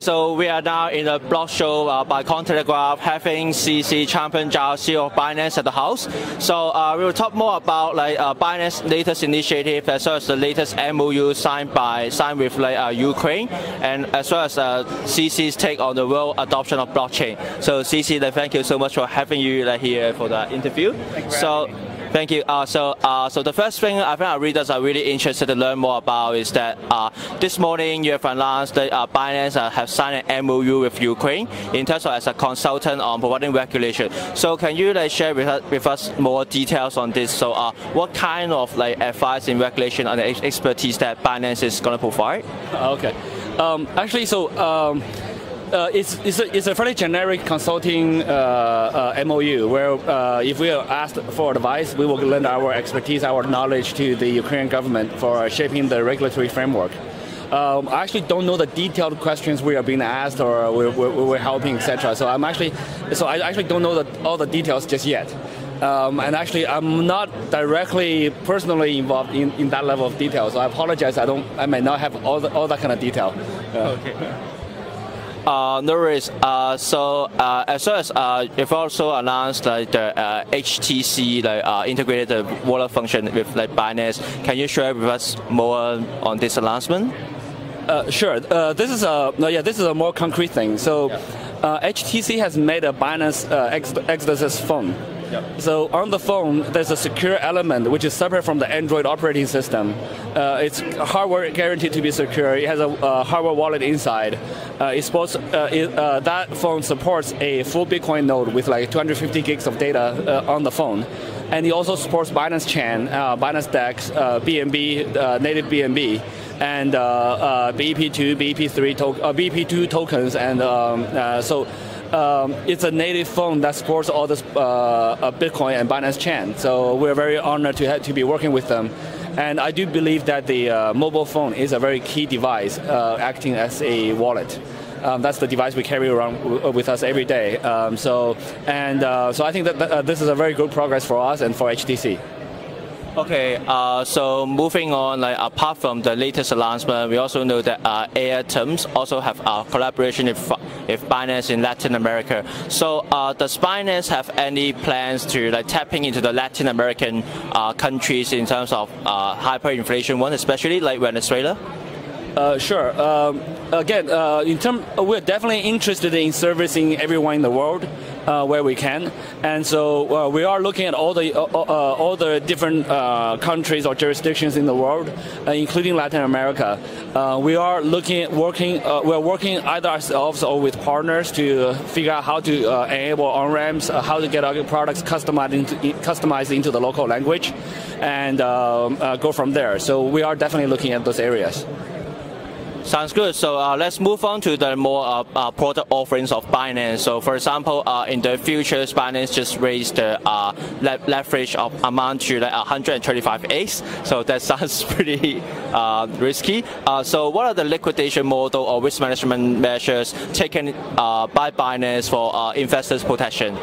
So we are now in a blog show by Cointelegraph, having CZ Changpeng Zhao, CEO of Binance, at the house. So we will talk more about Binance's latest initiative, as well as the latest MOU signed with Ukraine, and as well as CZ's take on the world adoption of blockchain. So CZ, thank you so much for having you here for the interview. Thank you. So the first thing I think our readers are really interested to learn more about is that this morning you have announced that Binance have signed an MOU with Ukraine in terms of as a consultant on providing regulation. So can you share with us more details on this? So what kind of advice in regulation and expertise that Binance is going to provide? Okay. It's a fairly generic consulting MOU where if we are asked for advice, we will lend our expertise, our knowledge to the Ukrainian government for shaping the regulatory framework. I actually don't know the detailed questions we are being asked or we're helping, etc. So I actually don't know all the details just yet. And actually, I'm not directly, personally involved in that level of detail. So I apologize. I may not have all that kind of detail. Okay. No worries. As well as you've also announced the HTC integrated wallet function with Binance. Can you share with us more on this announcement? Sure. This is a more concrete thing. So HTC has made a Binance Exodus phone. Yep. So on the phone, there's a secure element which is separate from the Android operating system. It's hardware guaranteed to be secure. It has a hardware wallet inside. That phone supports a full Bitcoin node with 250 gigs of data on the phone. And it also supports Binance Chain, Binance DEX, BNB, native BNB, and BEP2, BEP3, BEP2 tokens, and it's a native phone that supports all this Bitcoin and Binance Chain. So we're very honored to be working with them. And I do believe that the mobile phone is a very key device acting as a wallet. That's the device we carry around with us every day. So I think that this is a very good progress for us and for HTC. Okay, so moving on, apart from the latest announcement, we also know that Airterms also have a collaboration with Binance in Latin America. So does Binance have any plans to tapping into the Latin American countries in terms of hyperinflation one, especially like Venezuela? Sure. We're definitely interested in servicing everyone in the world where we can, and so we are looking at all the different countries or jurisdictions in the world, including Latin America. We are we're working either ourselves or with partners to figure out how to enable on-ramps, how to get our products customized into the local language, and go from there. So we are definitely looking at those areas. Sounds good. So let's move on to the more product offerings of Binance. So for example, in the futures, Binance just raised the leverage of amount to 125x. So that sounds pretty risky. So what are the liquidation model or risk management measures taken by Binance for investors' protection?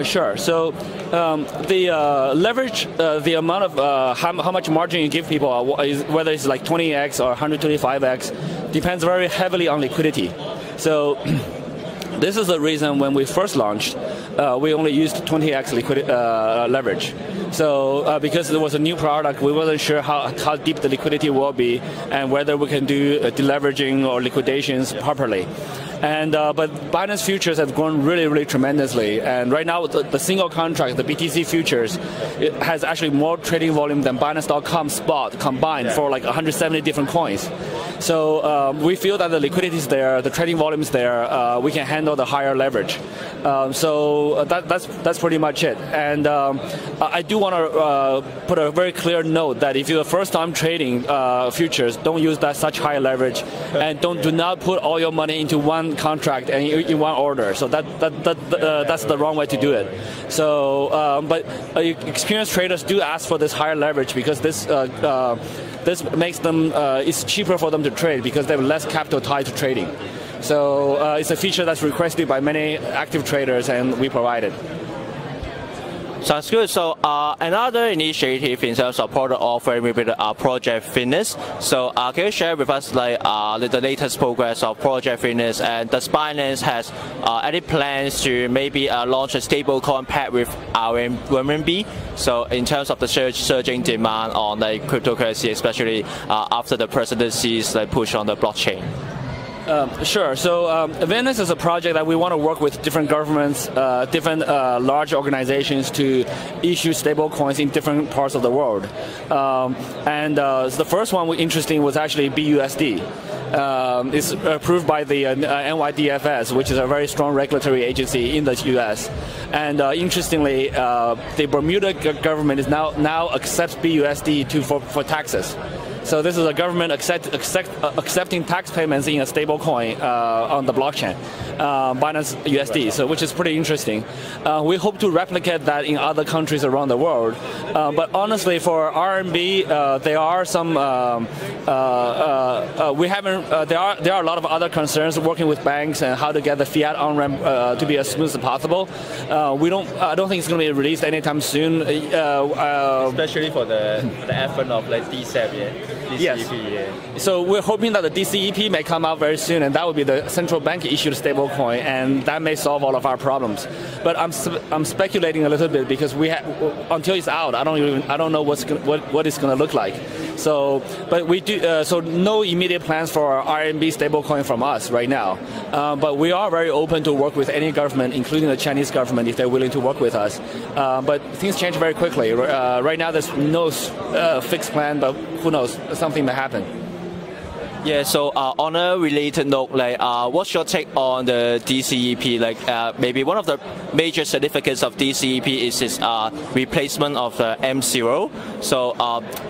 Sure. So the leverage, the amount of how much margin you give people, whether it's 20x or 125x, depends very heavily on liquidity. So this is the reason when we first launched, we only used 20x leverage. So because it was a new product, we wasn't sure how deep the liquidity will be and whether we can do deleveraging or liquidations properly. And but Binance futures have grown really, really tremendously. And right now, the single contract, the BTC futures, it has actually more trading volume than Binance.com spot combined for 170 different coins. So we feel that the liquidity is there, the trading volume is there. We can handle the higher leverage. So that's pretty much it. And I do want to put a very clear note that if you're first time trading futures, don't use such high leverage, and do not put all your money into one contract and in one order. So that's the wrong way to do it. So but experienced traders do ask for this higher leverage because this makes them it's cheaper for them to trade because they have less capital tied to trading. So it's a feature that's requested by many active traders, and we provide it. Sounds good. So another initiative in terms of product offering will be the Project Fitness. So can you share with us like the latest progress of Project Fitness, and does Binance has any plans to maybe launch a stablecoin paired with our renminbi? So in terms of the surging demand on like cryptocurrency, especially after the presidency's like push on the blockchain. Sure. So Binance is a project that we want to work with different governments, different large organizations to issue stable coins in different parts of the world. The first one interesting was actually BUSD. It's approved by the NYDFS, which is a very strong regulatory agency in the US. And interestingly, the Bermuda government is now accepts BUSD for taxes. So this is a government accepting tax payments in a stable coin on the blockchain, Binance USD, so which is pretty interesting. We hope to replicate that in other countries around the world. But honestly, for RMB, there are some there are a lot of other concerns working with banks and how to get the fiat on-ramp to be as smooth as possible. I don't think it's going to be released anytime soon. Especially for the effort of like DCEP, yeah. DCEP, yes. Yeah. So we're hoping that the DCEP may come out very soon, and that will be the central bank issued stablecoin, and that may solve all of our problems. But I'm speculating a little bit because until it's out, I don't know what it's going to look like. So, but we do. So no immediate plans for RMB stablecoin from us right now. But we are very open to work with any government, including the Chinese government, if they're willing to work with us. But things change very quickly. Right now, there's no fixed plan, but who knows? Something may happen. Yeah, so on a related note, like, what's your take on the DCEP? Like, maybe one of the major significance of DCEP is its replacement of the M0. So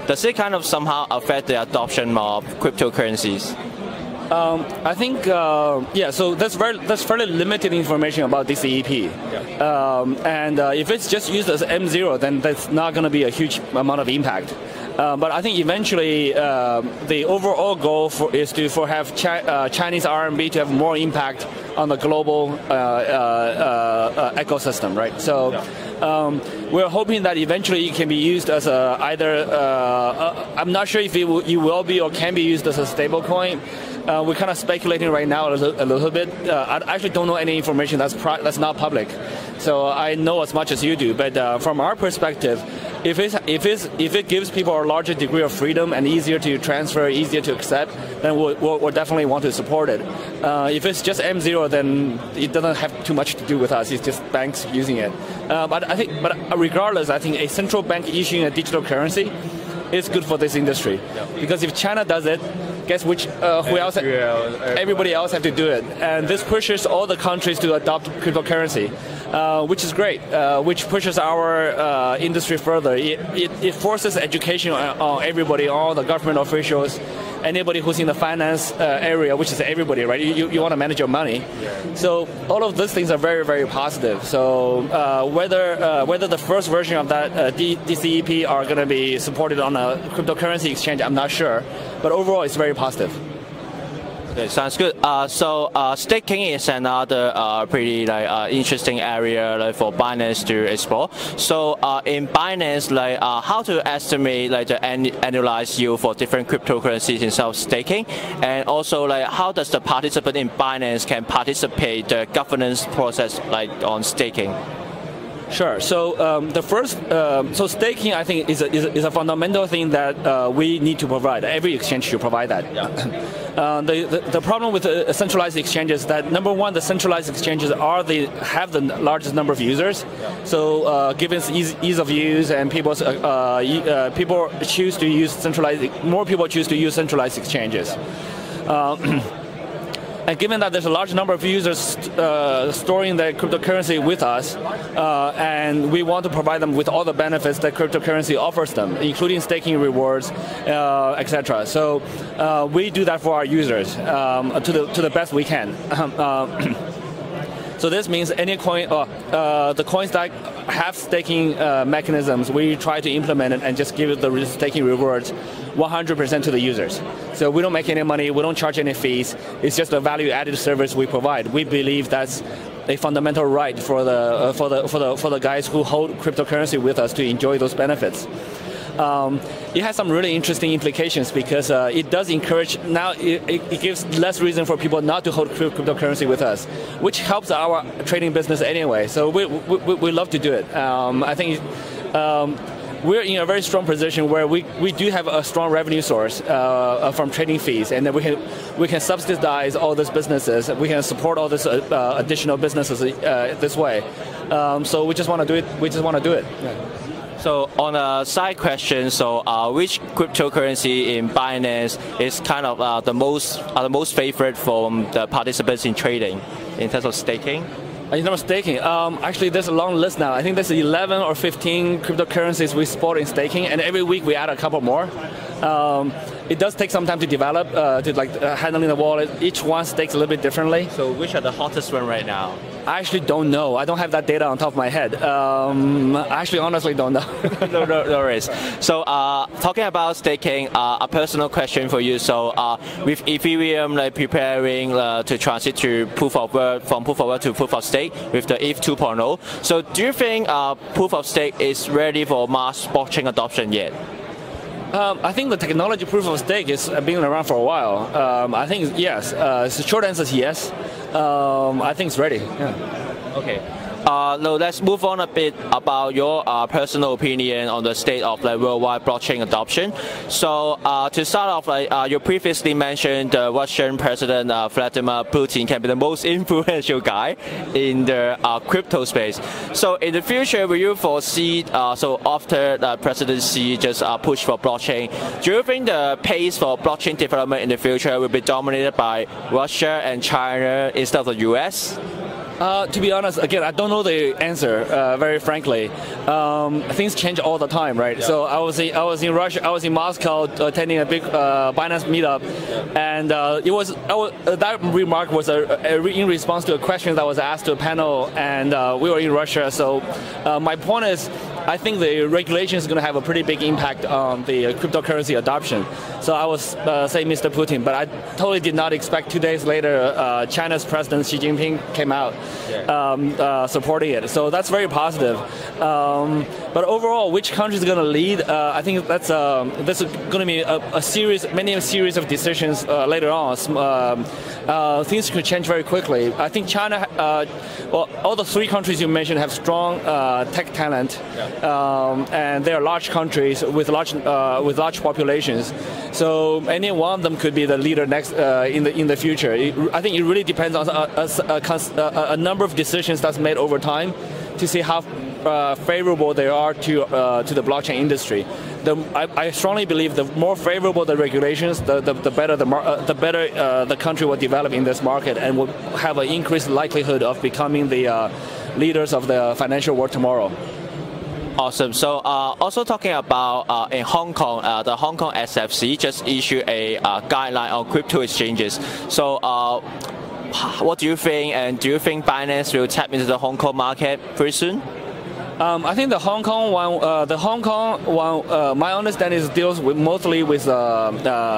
does it kind of somehow affect the adoption of cryptocurrencies? I think, yeah, so that's fairly limited information about DCEP. Yeah. If it's just used as M0, then that's not going to be a huge amount of impact. But I think eventually the overall goal is to have Chinese RMB to have more impact on the global ecosystem, right? So we're hoping that eventually it can be used as either, I'm not sure if it will be or can be used as a stable coin. We're kind of speculating right now a little bit. I actually don't know any information that's not public, so I know as much as you do. But from our perspective, if it gives people a larger degree of freedom and easier to transfer, easier to accept, then we'll definitely want to support it. If it's just M0, then it doesn't have too much to do with us. It's just banks using it. But regardless, I think a central bank issuing a digital currency is good for this industry, because if China does it, guess which who else? Everybody else have to do it, and this pushes all the countries to adopt cryptocurrency, which is great, which pushes our industry further. It forces education on everybody, all the government officials, anybody who's in the finance area, which is everybody, right? You want to manage your money. So all of these things are very, very positive. So whether the first version of that DCEP are going to be supported on a cryptocurrency exchange, I'm not sure. But overall, it's very positive. Okay, sounds good. So staking is another pretty interesting area for Binance to explore. So in Binance, how to estimate the annualized yield for different cryptocurrencies in self-staking, and also how does the participant in Binance can participate the governance process on staking? Sure. So the first, so staking, I think, is a fundamental thing that we need to provide. Every exchange should provide that. Yeah. The problem with centralized exchanges is that, number one, the centralized exchanges have the largest number of users. Yeah. So given ease of use and people choose to use more people choose to use centralized exchanges. And given that there's a large number of users storing their cryptocurrency with us, and we want to provide them with all the benefits that cryptocurrency offers them, including staking rewards, etc. So we do that for our users to the best we can. So this means any coin, the coins that have staking mechanisms, we try to implement it and just give it the staking rewards 100% to the users. So we don't make any money, we don't charge any fees. It's just a value-added service we provide. We believe that's a fundamental right for the guys who hold cryptocurrency with us to enjoy those benefits. It has some really interesting implications because it does encourage, now it gives less reason for people not to hold cryptocurrency with us, which helps our trading business anyway. So we love to do it. I think we're in a very strong position where we do have a strong revenue source from trading fees, and then we can subsidize all these businesses. We can support all these additional businesses this way. So we just want to do it. We just want to do it. Yeah. So on a side question, so which cryptocurrency in Binance is kind of the most favorite from the participants in trading in terms of staking? In terms of staking, actually there's a long list now. I think there's 11 or 15 cryptocurrencies we support in staking, and every week we add a couple more. It does take some time to develop, handling the wallet. Each one stakes a little bit differently. So which are the hottest one right now? I actually don't know. I don't have that data on top of my head. I actually honestly don't know. No worries. So talking about staking, a personal question for you. So with Ethereum preparing to transit to proof of work, from proof of work to proof of stake with the ETH 2.0. So do you think proof of stake is ready for mass blockchain adoption yet? I think the technology proof of stake has been around for a while. I think yes. The short answer is yes. I think it's ready. Yeah. Okay. Now let's move on a bit about your personal opinion on the state of worldwide blockchain adoption. So to start off, you previously mentioned Russian President Vladimir Putin can be the most influential guy in the crypto space. So in the future, will you foresee, so after the presidency just push for blockchain, do you think the pace for blockchain development in the future will be dominated by Russia and China instead of the US? To be honest, again, I don't know the answer. Very frankly, things change all the time, right? Yeah. So I was in Russia. I was in Moscow attending a big Binance meetup, and that remark was in response to a question that was asked to a panel, and we were in Russia. So my point is, I think the regulation is going to have a pretty big impact on the cryptocurrency adoption. So I was saying Mr. Putin, but I totally did not expect 2 days later China's President Xi Jinping came out supporting it. So that's very positive. But overall, which country is going to lead? I think that's going to be a series of decisions later on. Things could change very quickly. I think China, well, all the three countries you mentioned have strong tech talent. And they are large countries with large populations, so any one of them could be the leader next in the future. I think it really depends on a number of decisions that's made over time to see how favorable they are to the blockchain industry. I strongly believe the more favorable the regulations, the better the country will develop in this market and will have an increased likelihood of becoming the leaders of the financial world tomorrow. Awesome. So also talking about in Hong Kong, the Hong Kong SFC just issued a guideline on crypto exchanges. So what do you think, and do you think Binance will tap into the Hong Kong market pretty soon? I think the Hong Kong one, my understanding is deals mostly with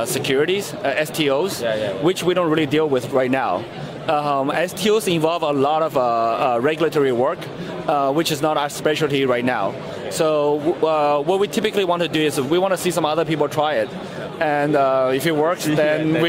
securities, STOs, which we don't really deal with right now. STOs involve a lot of regulatory work, which is not our specialty right now. So what we typically want to do is we want to see some other people try it, and if it works, then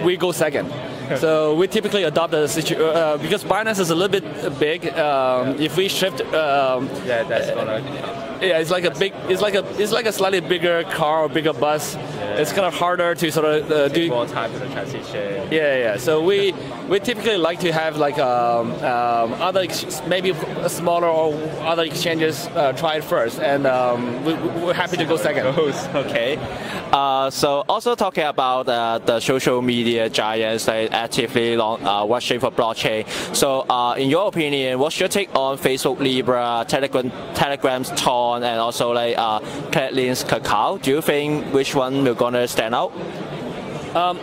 we go second. So we typically adopt a situation because Binance is a little bit big. If we shift, that's gonna. Yeah, it's like a slightly bigger car or bigger bus. Yeah. It's kind of harder to sort of do more time for the transition. Yeah. So we typically like to have like other maybe smaller or other exchanges try it first, and we're happy to go second. Okay. So also talking about the social media giants that actively watching for blockchain. So in your opinion, what's your take on Facebook Libra, Telegram's Ton, and also like Credlin's Kakao? Do you think which one will gonna stand out?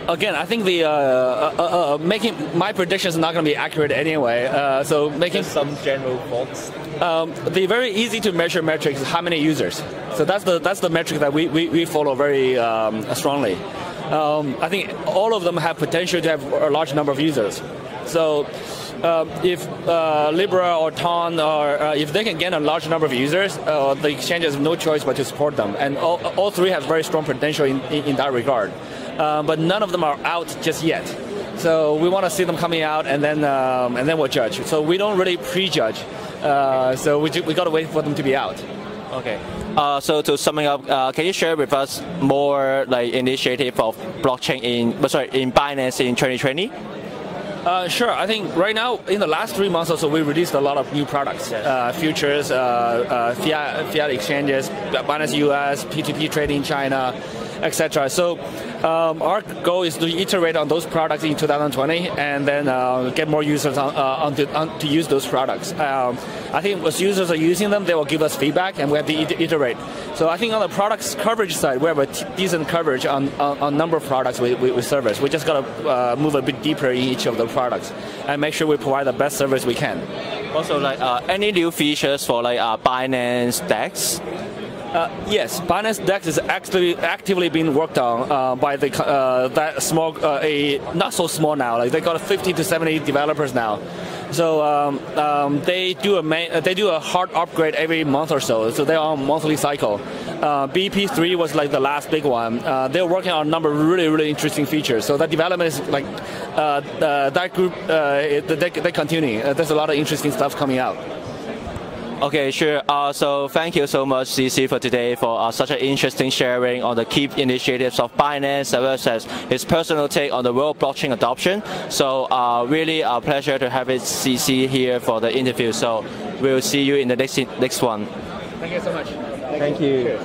Again, I think the making my prediction is not going to be accurate anyway. So making just some general thoughts. The very easy to measure metric is how many users. So that's the metric that we follow very strongly. I think all of them have potential to have a large number of users. So if Libra or Ton, or if they can gain a large number of users, the exchange has no choice but to support them. And all three have very strong potential in that regard. But none of them are out just yet. So we want to see them coming out, and then we'll judge. So we don't really prejudge. So we got to wait for them to be out. Okay. So to summing up, can you share with us more like initiative of blockchain in Binance in 2020? Sure. I think right now, in the last 3 months or so, we released a lot of new products, futures, fiat exchanges, Binance US, P2P trading in China, etc. So our goal is to iterate on those products in 2020 and then get more users to use those products. I think as users are using them, they will give us feedback, and we have to iterate. So I think on the products coverage side, we have a decent coverage on number of products we service. We just got to move a bit deeper in each of the products and make sure we provide the best service we can. Also, like any new features for like Binance DEX? Yes, Binance DEX is actively being worked on by that small, not so small now. Like they got 50 to 70 developers now. So they do a hard upgrade every month or so. So they're on a monthly cycle. BP3 was like the last big one. They're working on a number of really interesting features. So that development is like that group. They're continuing. There's a lot of interesting stuff coming out. Okay, sure. So thank you so much, CZ, for today, for such an interesting sharing on the key initiatives of Binance, as well as his personal take on the world blockchain adoption. So really a pleasure to have it, CZ, here for the interview. So we'll see you in the next one. Thank you so much. Thank you.